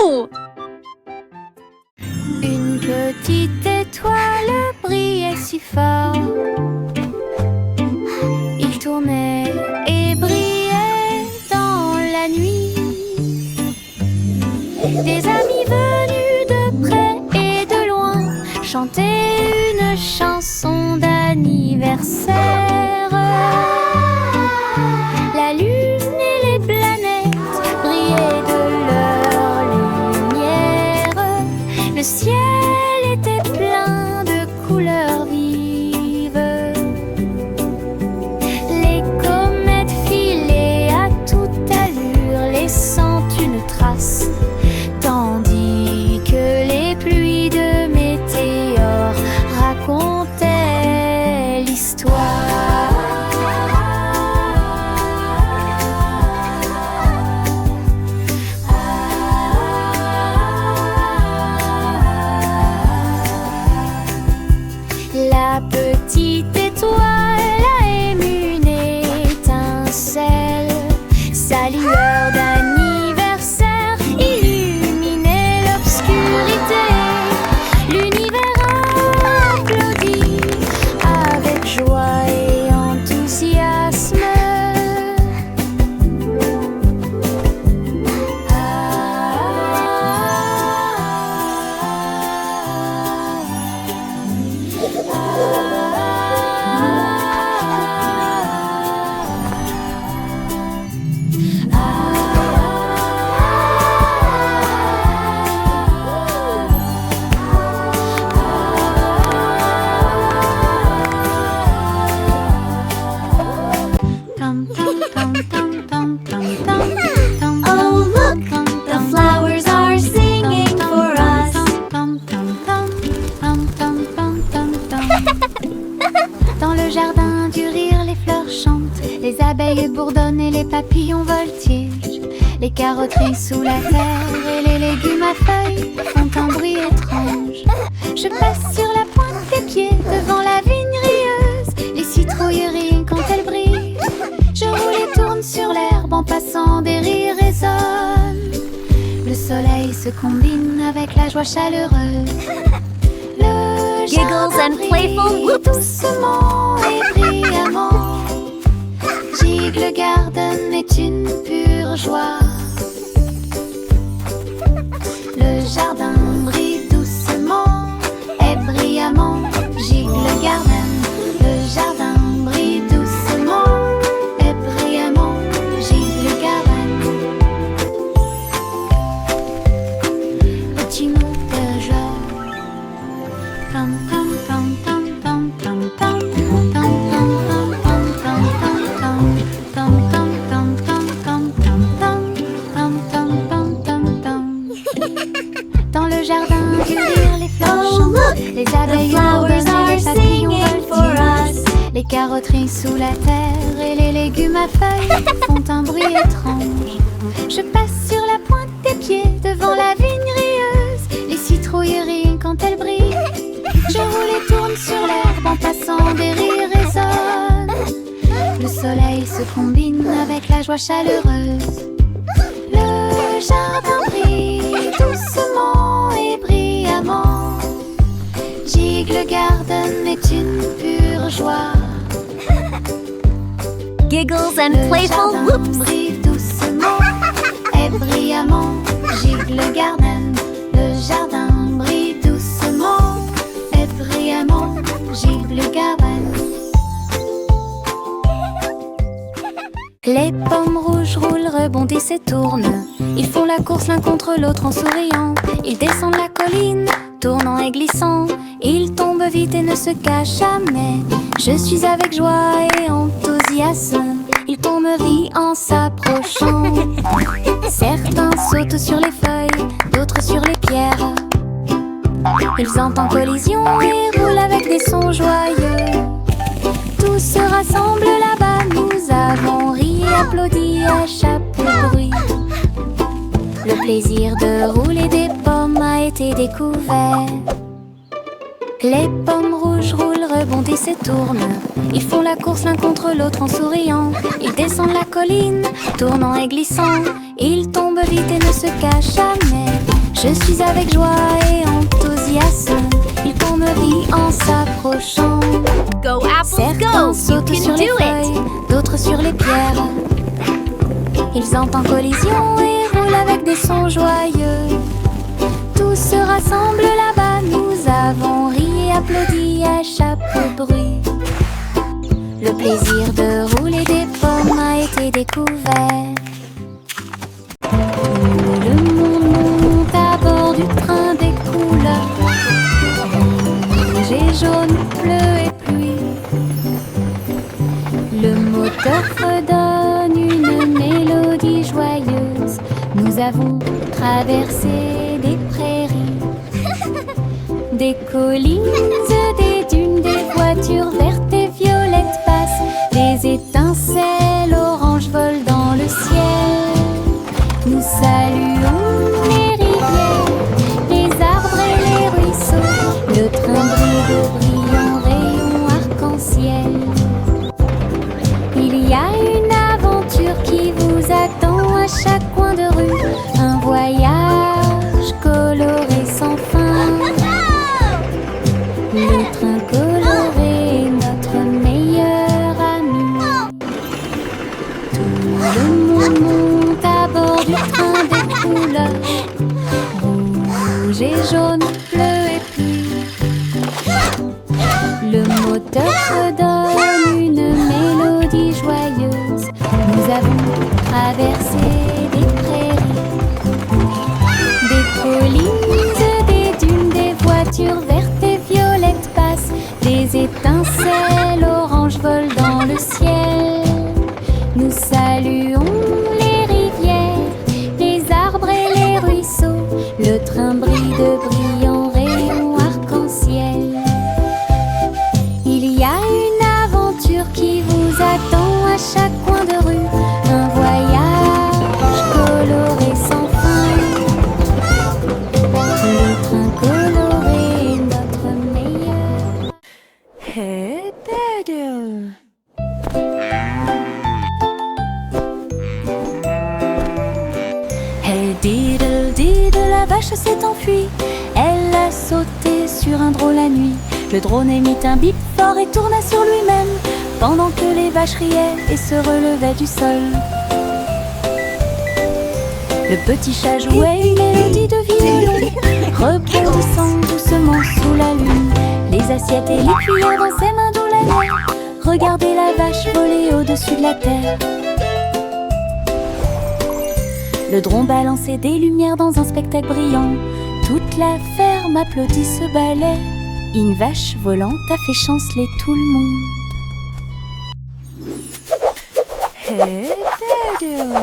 Wouhou! Une petite étoile brillait si fort. Il tournait et brillait dans la nuit. Des amis venus de près et de loin chantaient une chanson d'anniversaire. La lune et les planètes brillaient de leur lumière. Le ciel était plein de couleurs vives. Les comètes filaient à toute allure, laissant une trace, tandis que les pluies de météores racontaient l'histoire. La petite étoile a ému une étincelle. Sa lueur d'anniversaire illuminait l'obscurité. L'univers a applaudi avec joie et enthousiasme. Oh, look, the flowers are singing for us. Dans le jardin du rire, les fleurs chantent, les abeilles bourdonnent et les papillons voltigent. Les carottes sous la terre et les légumes à feuilles font un bruit étrange. Je passe sur la pointe des pieds devant la vigne rieuse. Les citrouilles rient quand elles brillent. Je roule et tourne sur l'herbe en passant, des rires résonnent. Le soleil se combine avec la joie chaleureuse. Le Giggles and playful whoops. doucement et brillamment. Giggle Garden est une pure joie. Le jardin brille doucement et brillamment. Giggle Garden, le jardin brille doucement et brillamment. Giggle Garden. Petit mot de joie. Pam pam pam pam pam pam pam pam pam pam pam pam pam pam pam pam. Dans le jardin du rire, les fleurs Oh, chantent, look, les the abeilles flowers bourdonnent et are les papillons singing for voltigent. us. Les carottes sous la terre et les légumes à feuilles font un bruit étrange. Je passe sur la pointe des pieds devant la vigne rieuse. Les citrouilles rient quand elles brillent. Je roule et tourne sur l'herbe en passant, des rires résonnent. Le soleil se combine avec la joie chaleureuse. Le jardin brille doucement et brillamment. Giggle Garden est une pure joie. Giggles and Le playful jardin whoops. brille doucement et brillamment. Giggle Garden, le jardin brille doucement et brillamment. Giggle Garden. Les pommes rouges roulent, rebondissent et tournent. Ils font la course l'un contre l'autre en souriant. Ils descendent la colline, tournant et glissant. Ils tombent vite et ne se cachent jamais. Je suis avec joie et enthousiasme. Ils tombent en s'approchant. Certains sautent sur les feuilles, d'autres sur les pierres. Ils entrent en collision et roulent avec des sons joyeux. Tous se rassemblent là-bas, nous avons ri et applaudi à chaque bruit. Le plaisir de rouler des pommes a été découvert. Les pommes rouges roulent, rebondissent et tournent. Ils font la course l'un contre l'autre en souriant. Ils descendent la colline, tournant et glissant. Ils tombent vite et ne se cachent jamais. Je suis avec joie et enthousiasme. Ils font me vie en s'approchant. Go apples, Certains go! You sautent can sur les do it! feuilles, d'autres sur les pierres. Ils entrent en collision et roulent avec des sons joyeux. Tous se rassemblent là-bas, nous avons ri et applaudi à chaque bruit. Le plaisir de rouler des pommes a été découvert. Le monde monte à bord du train des couleurs. Rouge et jaune, bleu et pluie. Le moteur redonne une mélodie joyeuse. Nous avons traversé des prairies, des collines, des dunes, des voitures vertes et violettes passent. Des étincelles oranges volent dans le ciel. Nous saluons les rivières, les arbres et les ruisseaux. Le train brille de brillants rayons arc-en-ciel. Il y a une aventure qui vous attend à chaque coin de rue. Un voyage coloré sans fin. Le train coloré est notre meilleur ami. Tout le monde monte à bord du train des couleurs. Rouge et jaune, bleu et pluie. Le moteur redonne une mélodie joyeuse. Nous avons traversé des prairies, des collines, des dunes, des voitures vertes et violettes passent. Des étincelles oranges volent dans le ciel. Nous saluons les rivières, les arbres et les ruisseaux. Le train brille de brillants rayons arc-en-ciel. Il y a une aventure qui vous attend à chaque coin de rue. Un voyage coloré sans fin. Le train coloré est notre meilleur. Hey, Pedro. Hey diddle diddle, la vache s'est enfuie. Elle a sauté sur un drôle la nuit. Le drone émit un bip fort et tourna sur lui-même, pendant que les vaches riaient et se relevaient du sol. Le petit chat jouait une mélodie de violon, rebondissant doucement sous la lune. Les assiettes et les cuillères dans ses mains d'où la nuit. Regardez la vache voler au-dessus de la terre. Le drone balançait des lumières dans un spectacle brillant. Toute la ferme applaudit ce ballet. Une vache volante a fait chanceler tout le monde. Hey, Pedro.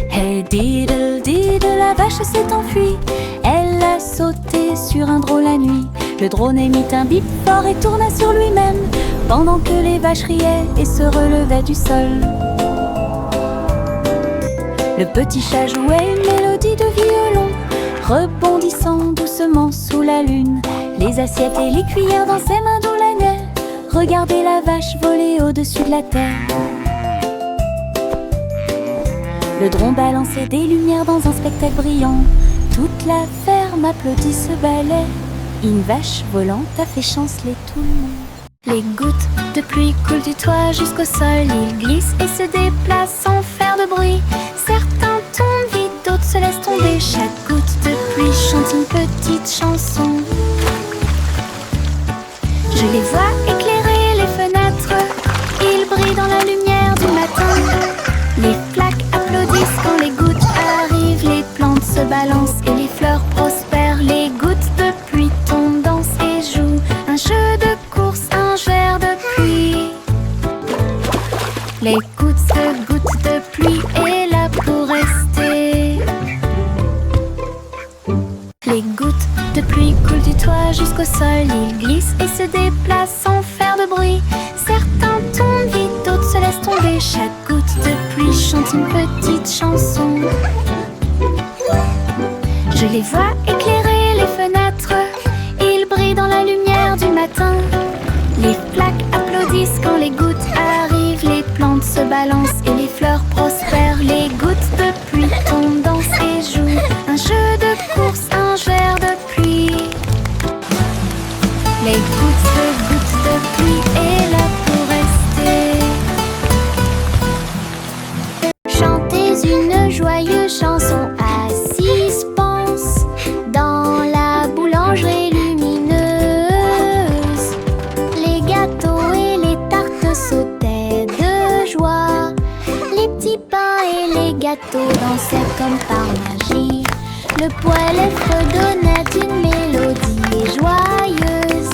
Hey diddle diddle, la vache s'est enfuie. Elle a sauté sur un drôle la nuit. Le drone émit un bip fort et tourna sur lui-même, pendant que les vaches riaient et se relevaient du sol. Le petit chat jouait une mélodie de violon, rebondissant doucement sous la lune. Les assiettes et les cuillères dans ses mains d'où la neige. Regardez la vache voler au-dessus de la terre. Le drone balançait des lumières dans un spectacle brillant. Toute la ferme applaudit ce ballet. Une vache volante a fait chanceler tout le monde. Les gouttes de pluie coulent du toit jusqu'au sol. Ils glissent et se déplacent sans faire de bruit. Certains tombent vite, d'autres se laissent tomber. Chaque goutte de pluie chante une petite chanson. Je les vois éclairer les fenêtres. Ils brillent dans la lumière du matin. Les flaques applaudissent quand les gouttes arrivent. Les plantes se balancent et les fleurs prospèrent. Les gouttes de pluie tombent, dansent et jouent un jeu de course, un verre de pluie. Les gouttes de pluie est là pour rester. Les gouttes de pluie coulent du toit jusqu'au sol. Ils glissent et se déplacent sans faire de bruit. Certains tombent vite, d'autres se laissent tomber. Chaque goutte de pluie chante une petite chanson. Je les vois éclairer les fenêtres. Ils brillent dans la lumière du matin. Les flaques applaudissent quand les gouttes arrivent. Les plantes se balancent et les fleurs gâteaux dansaient comme par magie. Le poêle fredonnait une mélodie joyeuse.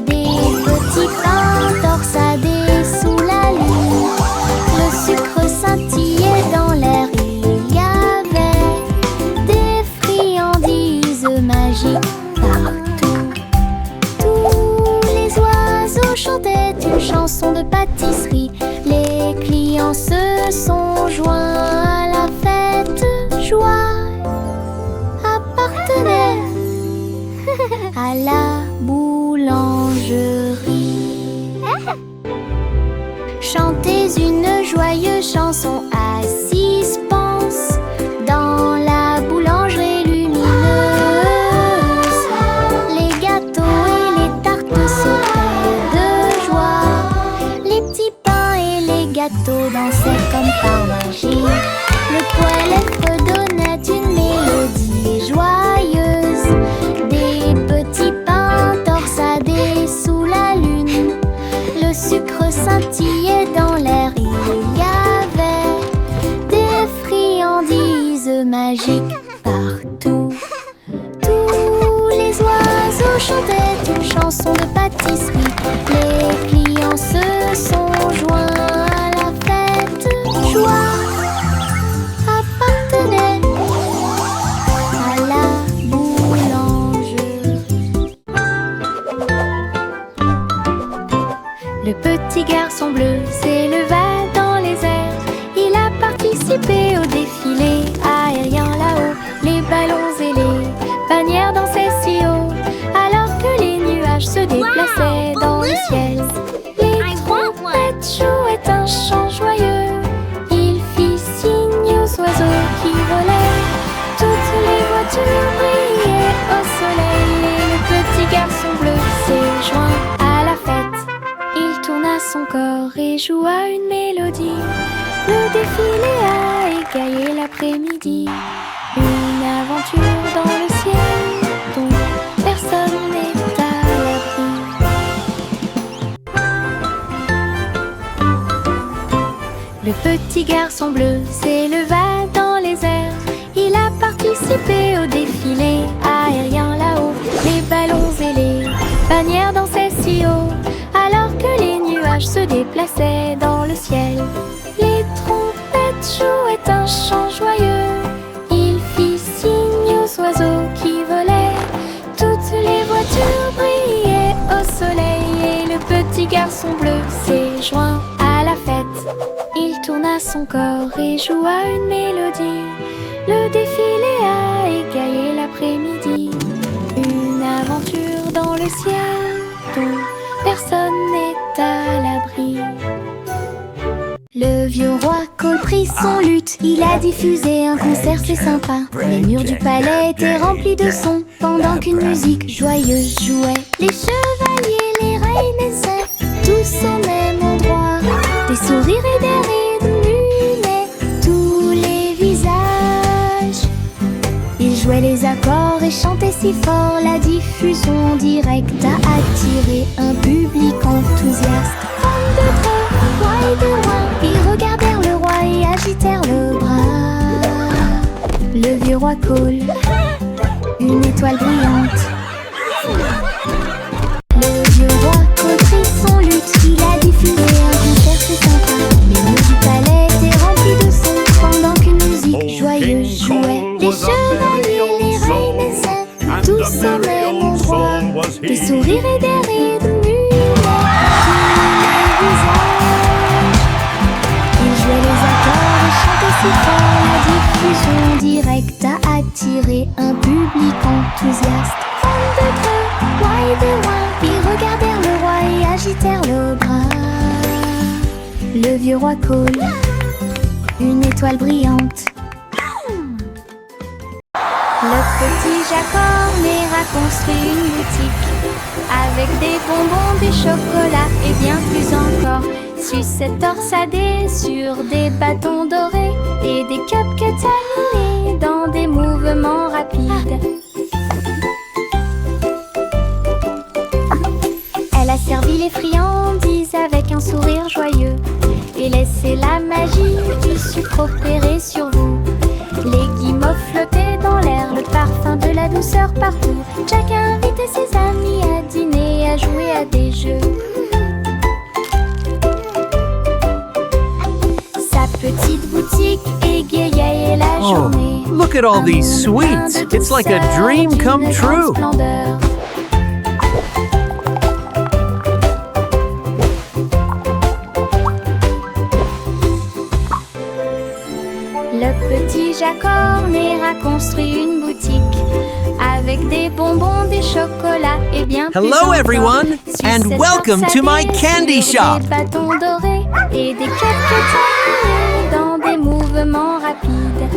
Des petits pains torsadés sous la lune. Le sucre scintillait dans l'air. Il y avait des friandises magiques partout. Tous les oiseaux chantaient une chanson de pâtisserie. Les clients se sont joints à la fête. Joie appartenait à la boulangerie. Chantez une joyeuse chanson à 6 pence dans la boulangerie lumineuse. Les gâteaux et les tartes sautaient de joie. Les petits pains et les gâteaux dansaient comme par magie. Le poêle fredonnait une mélodie joyeuse. Des petits pains torsadés sous la lune. Le sucre scintillait dans l'air. Il y avait des friandises magiques partout. Tous les oiseaux chantaient une chanson de pâtisserie. Les clients se sont joints à la fête. Joie appartenait à la boulangerie. Le petit garçon bleu s'éleva dans les airs. Il a participé au défilé aérien là-haut. Les ballons et les bannières dansaient si haut, alors que les nuages se déplaçaient dans le ciel. Les trompettes jouaient un chant joyeux. Il fit signe aux oiseaux qui volaient. Toutes les voitures brillaient au soleil. Et le petit garçon bleu s'est joint à la fête. Il tourna son corps et joua une mélodie. Le défilé a égayé l'après-midi. Une aventure dans le ciel dont personne n'est à l'abri. Le petit garçon bleu s'éleva dans les airs. Il a participé au défilé aérien là-haut. Les ballons et les bannières dansaient si haut, alors que les nuages se déplaçaient dans le ciel. Les trompettes jouaient un chant joyeux. Il fit signe aux oiseaux qui volaient. Toutes les voitures brillaient au soleil. Et le petit garçon bleu s'est joint à la fête. Il tourna son corps et joua une mélodie. Le défilé a égayé l'après-midi. Une aventure dans le ciel dont personne n'est à l'abri. Le vieux roi Cole prit son luth. Il a diffusé un concert, c'est sympa. Les murs du palais étaient remplis de sons pendant qu'une musique joyeuse jouait. Les chevaliers, les reines et sœurs, tous au même endroit. Des sourires et des rires illuminaient tous les visages. Ils jouaient les accords et chantaient si fort. La diffusion directe a attiré un public enthousiaste. Femmes de près, rois et de loin, ils regardèrent le roi et agitèrent le bras. Le vieux roi Cole, une étoile brillante. Le vieux roi Cole prit son luth. Il a diffusé un concert, c'est sympa. Les murs du palais étaient remplis de sons pendant qu'une musique joyeuse jouait. Les chevaliers, les reines et sœurs, tous au même endroit. Des sourires et des rires illuminaient tous les visages. Ils jouaient les accords et chantaient si fort. La diffusion directe a attiré un public enthousiaste. Femmes de près, rois et de loin, ils regardèrent le roi et agitèrent le bras. Le vieux roi Cole, une étoile brillante. Le petit Jacques Horner a construit une boutique avec des bonbons, des chocolats et bien plus encore. Sucettes torsadées sur des bâtons dorés et des cupcakes animés dans des mouvements rapides. Elle a servi les friandises avec un sourire joyeux et laissé la magie du sucre opérer sur vous. Jack a invité ses amis à dîner, à jouer à des jeux. Sa petite boutique égayait la Oh, journée. look at all these Un monde plein sweets. de It's like a douceur, dream d'une come grande true. splendeur. Le petit Jack Horner a construit une boutique avec des bonbons, des chocolats et bien plus Hello, encore. everyone, Sucette and welcome force à to my des candy sur shop. Des bâtons dorés et des cupcakes animés dans des mouvements rapides.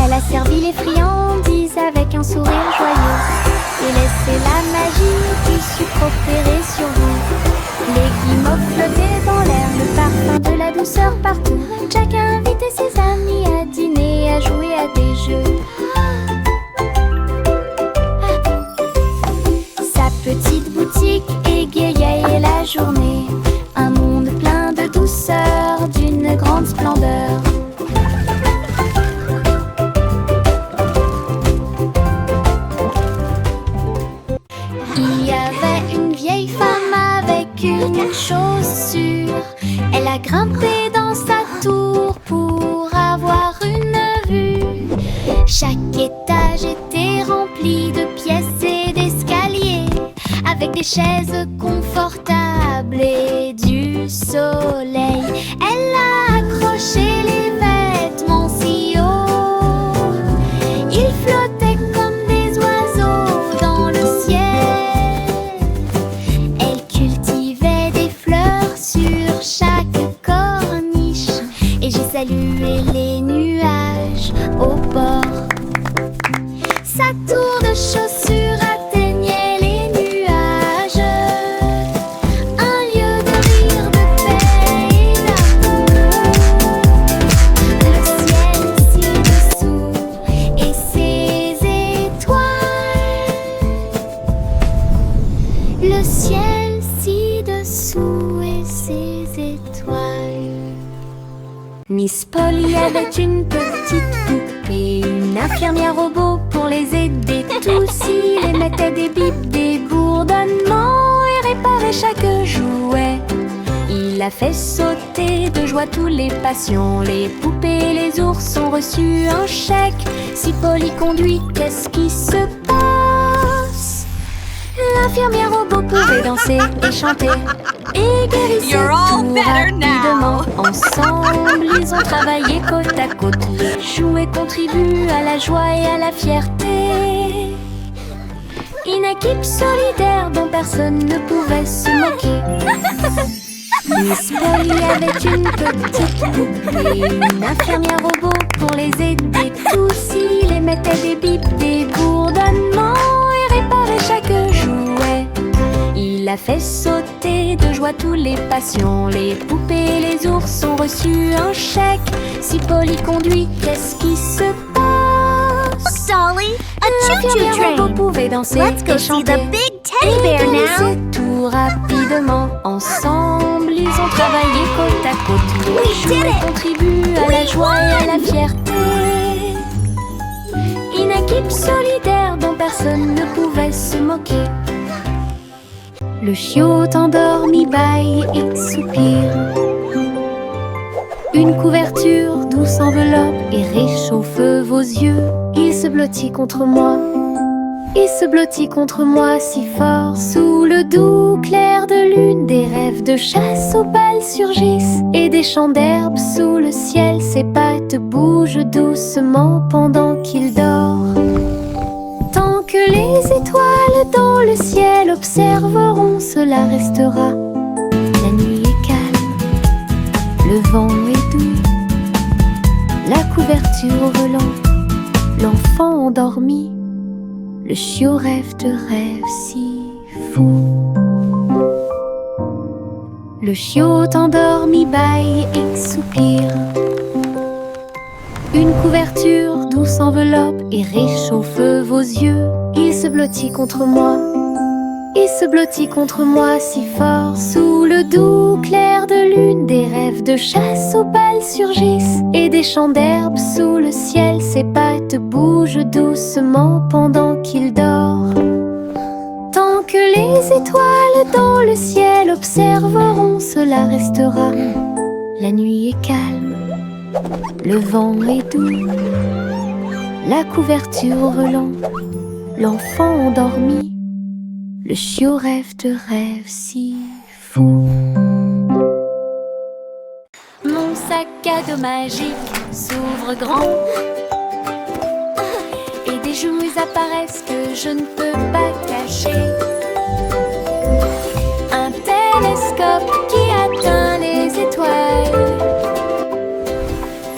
Elle a servi les friandises avec un sourire joyeux et laissé la magie du sucre opérer sur vous. Les guimauves flottaient dans l'air, le parfum de la douceur partout. Jack a invité ses amis à dîner, à jouer à des jeux. Sa petite boutique égayait la journée. Un monde plein de douceur, d'une grande splendeur. Il y avait une vieille femme avec une chaussure. Elle a grimpé dans sa tour pour avoir une vue. Chaque étage était rempli de pièces et d'escaliers, avec des chaises confortables et du soleil. Elle a accroché les vêtements si haut, ils flottaient comme des oiseaux dans le ciel. Elle cultivait des fleurs sur chaque corniche, et j'ai salué les nuages au bord. Sa tour de chaussures atteignait les nuages, un lieu de rire, de paix et d'amour. Le ciel ci-dessous et ses étoiles. Le ciel ci-dessous et ses étoiles. Miss Polly avait une petite poupée, une infirmière robot pour les aider tous. Il émettait des bips, des bourdonnements et réparait chaque jouet. Il a fait sauter de joie tous les patients. Les poupées et les ours ont reçu un chèque. Si Polly conduit, qu'est-ce qui se passe? L'infirmière robot pouvait danser et chanter et guérissait You're all tout better rapidement. now. Ensemble, ils ont travaillé côte à côte. Les jouets contribuent à la joie et à la fierté. Une équipe solidaire dont personne ne pouvait se moquer. Miss Polly avait une petite poupée, une infirmière robot pour les aider tous. Il émettait des bips, des bourdonnements et réparait chaque jouet. Il a fait sauter de joie tous les patients. Les poupées et les ours ont reçu un chèque. Si Polly conduit, qu'est-ce qui se passe? Dolly, a choo-choo L'infirmière robot train. pouvait danser Let's go et see chanter the big teddy bear et now. guérissaient tout rapidement. Ensemble, ils ont travaillé côte à côte. We Les did jouets it. contribuent à la joie et à la fierté. Une équipe solidaire dont personne ne pouvait se moquer. Le chiot endormi bâille et soupire. Une couverture douce enveloppe et réchauffe vos yeux. Il se blottit contre moi. Il se blottit contre moi si fort. Sous le doux clair de lune, des rêves de chasse aux balles surgissent. Et des champs d'herbe sous le ciel, ses pattes bougent doucement pendant qu'il dort. Tant que les étoiles dans le ciel observeront, cela restera. La nuit est calme, le vent est doux. La couverture volant, l'enfant endormi. Le chiot rêve de rêves si fous. Le chiot endormi bâille et soupire. Une couverture douce enveloppe et réchauffe vos yeux. Il se blottit contre moi. Il se blottit contre moi si fort. Sous le doux clair de lune, des rêves de chasse aux balles surgissent, et des champs d'herbe sous le ciel. Ses pattes bougent doucement pendant qu'il dort. Tant que les étoiles dans le ciel observeront, cela restera. La nuit est calme, le vent est doux, la couverture volant, l'enfant endormi. Le chiot rêve de rêves si fous. Mon sac à dos magique s'ouvre grand, et des jouets apparaissent que je ne peux pas cacher. Un télescope qui atteint les étoiles,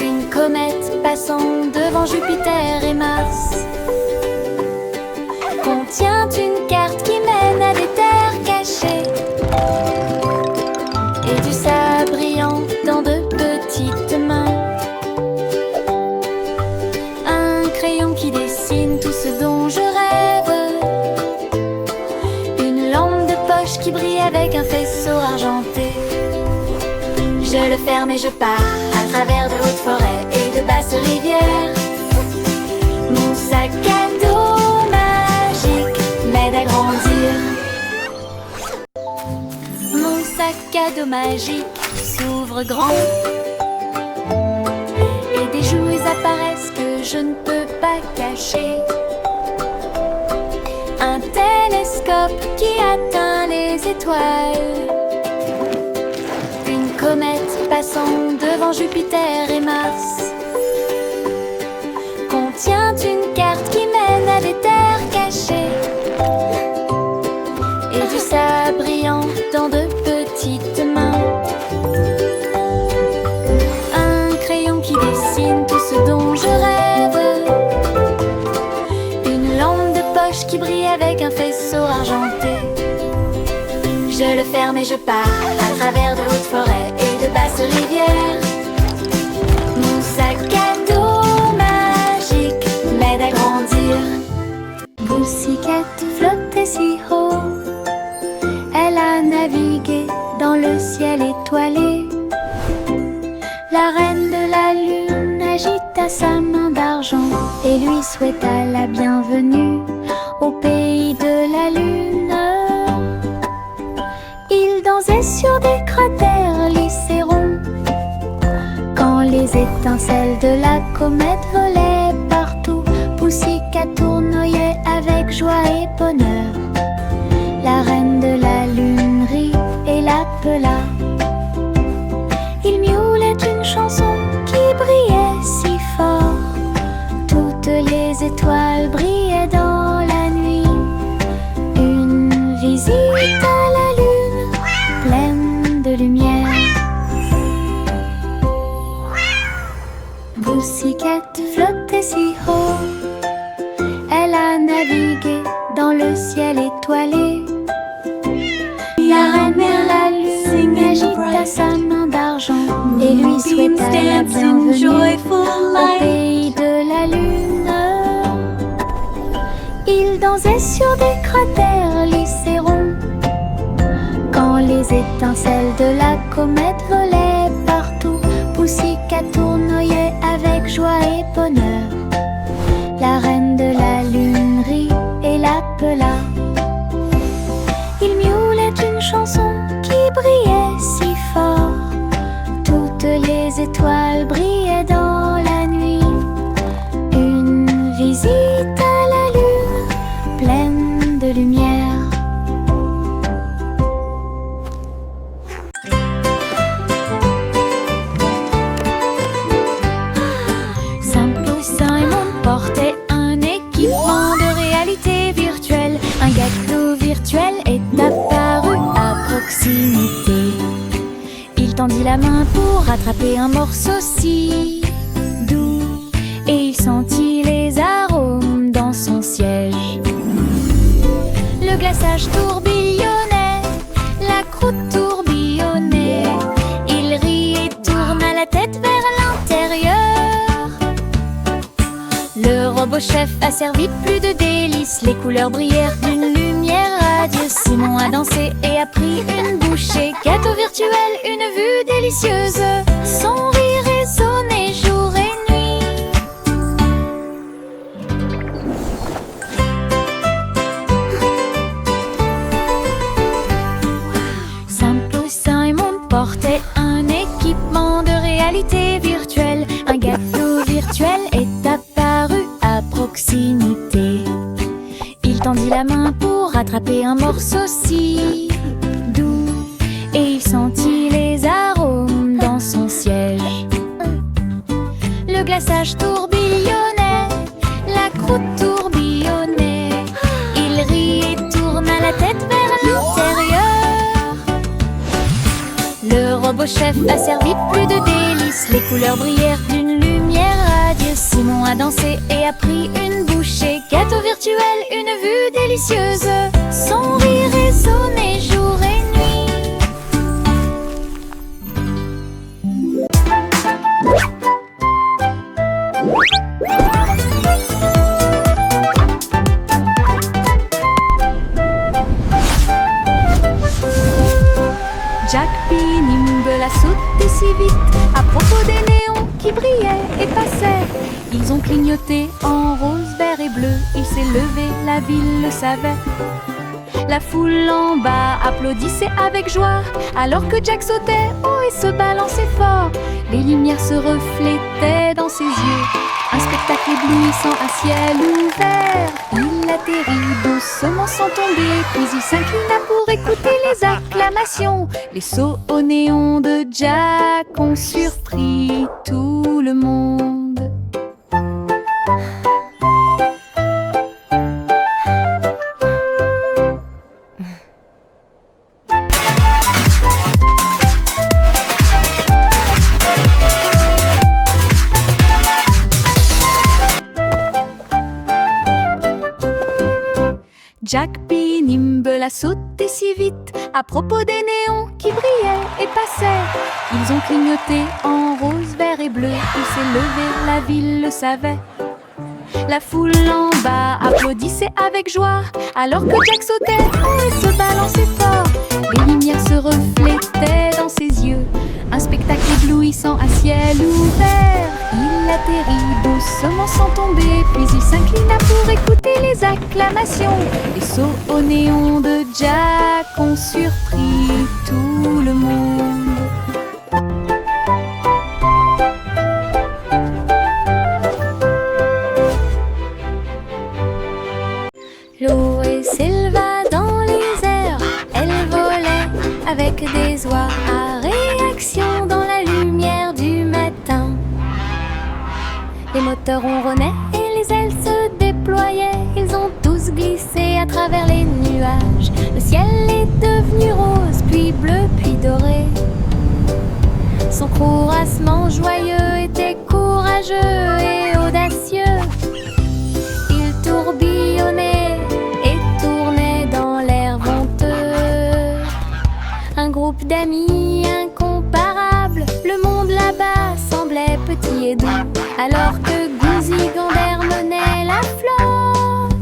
une comète passant devant Jupiter et Mars, contient une carte qui mène à des terres cachées, et du sable brillant dans de petites mains. Un crayon qui dessine tout ce dont je rêve, une lampe de poche qui brille avec un faisceau argenté. Je le ferme et je pars à travers de hautes forêts et de basses rivières. Mon sac à dos magique m'aide à grandir. Mon sac à dos magique s'ouvre grand, et des jouets apparaissent que je ne peux pas cacher. Un télescope qui atteint les étoiles, une comète passant devant Jupiter et Mars, contient une carte qui mène à des terres cachées, et du sable brillant dans de petites mains. Un crayon qui dessine tout ce dont je rêve, une lampe de poche qui brille avec un faisceau argenté. Je le ferme et je pars à travers de hautes forêts et de basses rivières. Mon sac à dos magique m'aide à grandir. Pussycat flottait si haut, elle a navigué dans le ciel étoilé. La reine de la lune agita sa main d'argent et lui souhaita la bienvenue au pays de la lune. Il dansait sur des cratères lissés ronds, quand les étincelles de la comète volaient partout. Pussycat tournoyait avec joie et bonheur. La reine de la lune rit et l'appela. Il miaulait une chanson qui brillait si fort. Toutes les étoiles brillaient dans la nuit. Une visite à la lune pleine de lumière. Pussycat flottait si haut, elle a navigué dans le ciel étoilé. La reine de la lune agita sa main d'argent et lui souhaita la bienvenue au pays de la lune. Il dansait sur des cratères lissés ronds, quand les étincelles de la comète volaient partout. Pussycat tournoyait avec joie et bonheur. La reine de la lune rit et l'appela. Il miaulait une chanson qui brillait si fort. Toutes les étoiles brillaient dans la nuit. Une visite à la lune pleine de lumière. Simple Simon portait un équipement de réalité virtuelle. Un gâteau virtuel est apparu à proximité. Il tendit la main pour attraper un morceau si doux, et il sentit les arômes dans son siège. Le glaçage tourbillonnait, la croûte tourbillonnait. Il rit et tourna la tête vers l'intérieur. Le robot chef a servi plus de délices. Les couleurs brillèrent d'une lumière radieuse. a dansé et a pris une bouchée. Gâteau virtuel, une vue délicieuse. Son rire résonnait jour et nuit. Simple Simon portait un équipement de réalité virtuelle. Un gâteau virtuel est apparu à proximité. Il tendit la main pour attraper un morceau si doux, et il sentit les arômes dans son siège. Le glaçage tourbillonnait, la croûte tourbillonnait. Il rit et tourna la tête vers l'intérieur. Le robot chef a servi plus de délices. Les couleurs brillèrent d'une lumière radieuse. Simon a dansé et a pris une bouchée. Gâteau virtuel, une vue délicieuse. Son rire résonnait jour et nuit. Jack P. Nimble a sauté si vite à propos des néons qui brillaient et passaient. Ils ont clignoté en rose, vert et bleu. Il s'est levé, la ville le savait. La foule en bas applaudissait avec joie alors que Jack sautait haut et se balançait fort. Les lumières se reflétaient dans ses yeux. Un spectacle éblouissant à ciel ouvert. Il atterrit doucement sans tomber, puis il s'inclina pour écouter les acclamations. Les sauts au néon de Jack ont surpris tout le monde. Jack P. Nimble a sauté si vite à propos des néons qui brillaient et passaient. Ils ont clignoté en rose, vert et bleu. Il s'est levé, la ville le savait. La foule en bas applaudissait avec joie alors que Jack sautait haut et se balançait fort. Les lumières se reflétaient dans ses yeux. Un spectacle éblouissant à ciel ouvert. Il atterrit doucement sans tomber, puis il s'inclina pour écouter les acclamations. Les sauts au néon de Jack ont surpris tout le monde. Chloé s'éleva dans les airs. Elle volait avec des oies à réaction dans la lumière du matin. Les moteurs ronronnaient et les ailes se déployaient. Ils ont tous glissé à travers les nuages. Le ciel est devenu rose, puis bleu, puis doré. Son courassement joyeux était courageux et audacieux. Il tourbillonnait et tournait dans l'air venteux. Un groupe d'amis incomparables. Le monde là-bas semblait petit et doux, alors que Gouzi Gander menait la flotte.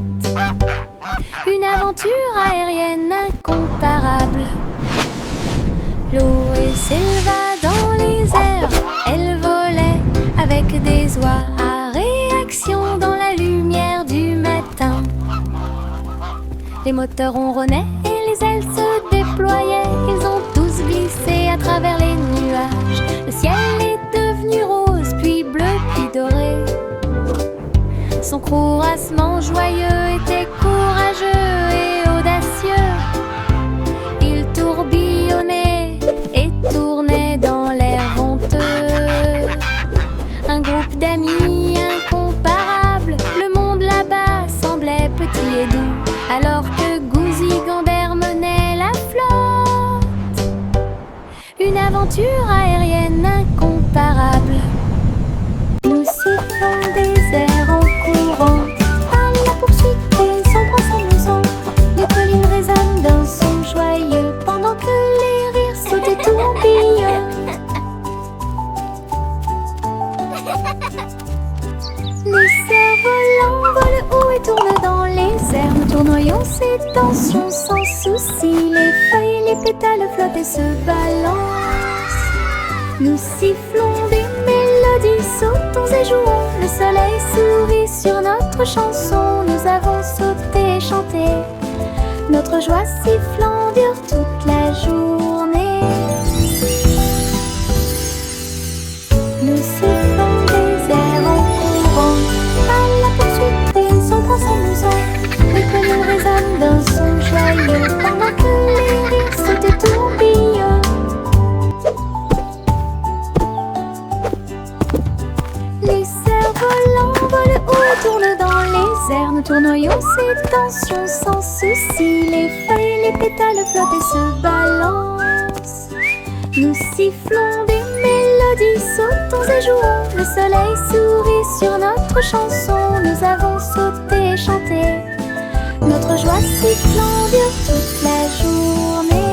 Une aventure aérienne incomparable. Chloé s'éleva dans les airs. Elle volait avec des oies à réaction dans la lumière du matin. Les moteurs ronronnaient et les ailes se déployaient. Ils ont tous glissé à travers les nuages. Le ciel est devenu rose, puis bleu, puis doré. Son courassement joyeux était courageux et audacieux. Il tourbillonnait et tournait dans l'air venteux. Un groupe d'amis incomparables. Le monde là-bas semblait petit et doux, alors que Gouzi Gander menait la flotte. Une aventure aérienne incomparable. Nous sifflons des airs en courant, à la poursuite et sans bras s'amusant. Les collines résonnent d'un son joyeux, pendant que les rires sautent et tourbillonnent. Les cerfs-volants volent haut et tournent dans les airs. Nous tournoyons ces tensions sans souci. soucis. Les feuilles, les pétales flottent et se balancent. Nous sifflons des mélodies, sautons et jouons. Le soleil sourit sur notre chanson. Nous avons sauté et chanté. Notre joie sifflant dure toute la journée. Nous sifflons des airs en courant à la poursuite des ombres en s'amusant. Les canons résonnent d'un son joyeux pendant que les rires sautent et tourbillonnent. Les cerfs-volants volent haut et tournent dans les airs. Nous tournoyons ces tensions sans souci. Les feuilles, les pétales flottent et se balancent. Nous sifflons des mélodies, sautons et jouons. Le soleil sourit sur notre chanson. Nous avons sauté et chanté. Notre joie sifflant dure toute la journée.